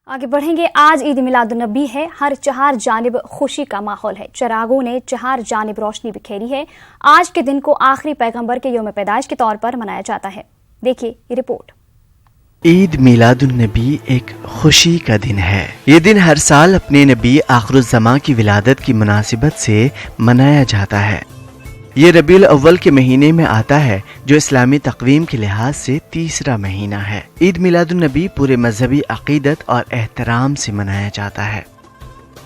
आगे बढ़ेंगे। आज ईद मिलादुन्नबी है। हर चार जानिब खुशी का माहौल है। चिरागों ने चार जानिब रोशनी बिखेरी है। आज के दिन को आखिरी पैगंबर के यौम पैदाइश के तौर पर मनाया जाता है। देखिए ये रिपोर्ट। ईद मिलादुन्नबी एक खुशी का दिन है। ये दिन हर साल अपने नबी आखिरुज़्ज़मां की विलादत की मुनासिबत से मनाया जाता है। ये रबीउल अव्वल के महीने में आता है, जो इस्लामी तक़वीम के लिहाज से तीसरा महीना है। ईद मिलादुन्नबी पूरे मजहबी अक़ीदत और एहतराम से मनाया जाता है।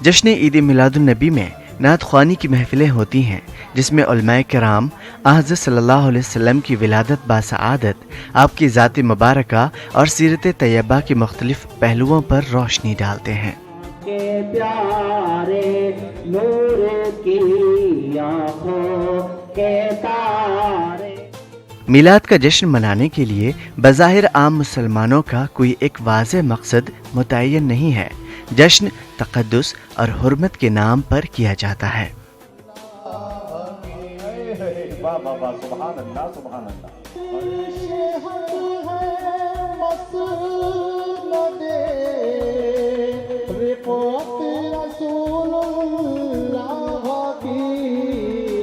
जश्न ईद मिलादुन्नबी में नात ख्वानी की महफिलें होती हैं, जिसमें उलमाए किराम हज़रत सल्लल्लाहु अलैहि वसल्लम की विलादत बासआदत, आपकी ज़ात मुबारका और सीरत तैयबा के मुख्तलिफ पहलुओं पर रोशनी डालते हैं। मिलाद का जश्न मनाने के लिए बज़ाहिर आम मुसलमानों का कोई एक वाज़ेह मकसद मुतय्यन नहीं है। जश्न तक़द्दुस और हुर्मत के नाम पर किया जाता है।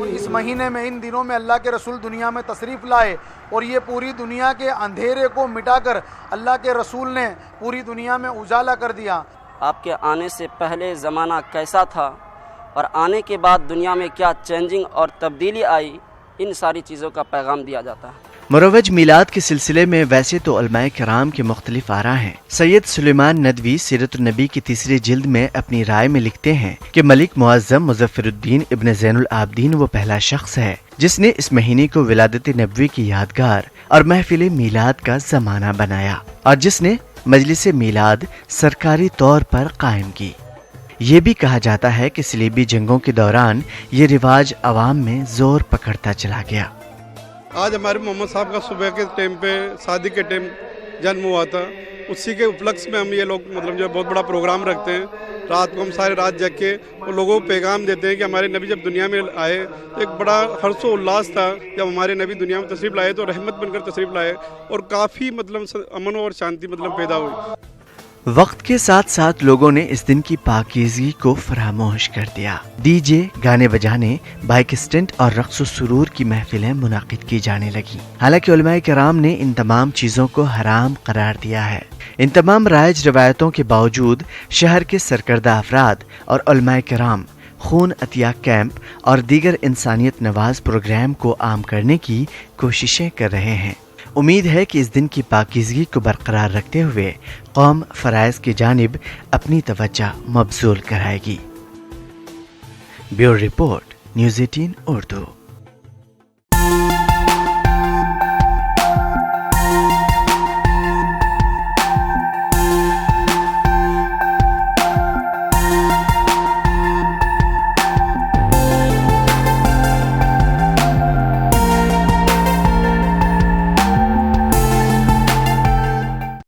इस महीने में, इन दिनों में अल्लाह के रसूल दुनिया में तशरीफ़ लाए और ये पूरी दुनिया के अंधेरे को मिटाकर अल्लाह के रसूल ने पूरी दुनिया में उजाला कर दिया। आपके आने से पहले ज़माना कैसा था और आने के बाद दुनिया में क्या चेंजिंग और तब्दीली आई, इन सारी चीज़ों का पैगाम दिया जाता है। मुरव्वज मिलाद के सिलसिले में वैसे तो उलमाए किराम के मुख्तलिफ आरा हैं। सैयद सुलेमान नदवी सीरतुन्नबी की तीसरी जिल्द में अपनी राय में लिखते हैं कि मलिक मुअज़्ज़म मुज़फ़्फ़रुद्दीन इब्न ज़ैनुल आबिदीन वो पहला शख्स है जिसने इस महीने को विलादत नबवी की यादगार और महफिल मिलाद का ज़माना बनाया और जिसने मजलिस मिलाद सरकारी तौर पर कायम की। ये भी कहा जाता है कि सलीबी जंगों के दौरान ये रिवाज अवाम में जोर पकड़ता चला गया। आज हमारे मोहम्मद साहब का सुबह के टाइम पे शादी के टाइम जन्म हुआ था, उसी के उपलक्ष्य में हम ये लोग मतलब जो बहुत बड़ा प्रोग्राम रखते हैं। रात को हम सारे रात जग के वो लोगों को पैगाम देते हैं कि हमारे नबी जब दुनिया में आए तो एक बड़ा हर्षो उल्लास था। जब हमारे नबी दुनिया में तशरीफ़ लाए तो रहमत बनकर तशरीफ़ लाए और काफ़ी मतलब अमन और शांति मतलब पैदा हुई। वक्त के साथ साथ लोगों ने इस दिन की पाकीज़गी को फरामोश कर दिया। डीजे, गाने बजाने, बाइक स्टंट और रक्स सुरूर की महफिलें मुनाकिद की जाने लगी। हालांकि उलमाए किराम ने इन तमाम चीज़ों को हराम करार दिया है। इन तमाम राइज रवायतों के बावजूद शहर के सरकर्दा अफराद और उलमाए किराम खून अतिया कैंप और दीगर इंसानियत नवाज प्रोग्राम को आम करने की कोशिशें कर रहे हैं। उम्मीद है कि इस दिन की पाकीज़गी को बरकरार रखते हुए कौम फ़राइज़ की जानिब अपनी तवज्जो मबज़ूल कराएगी। Bureau report, news 18 Urdu.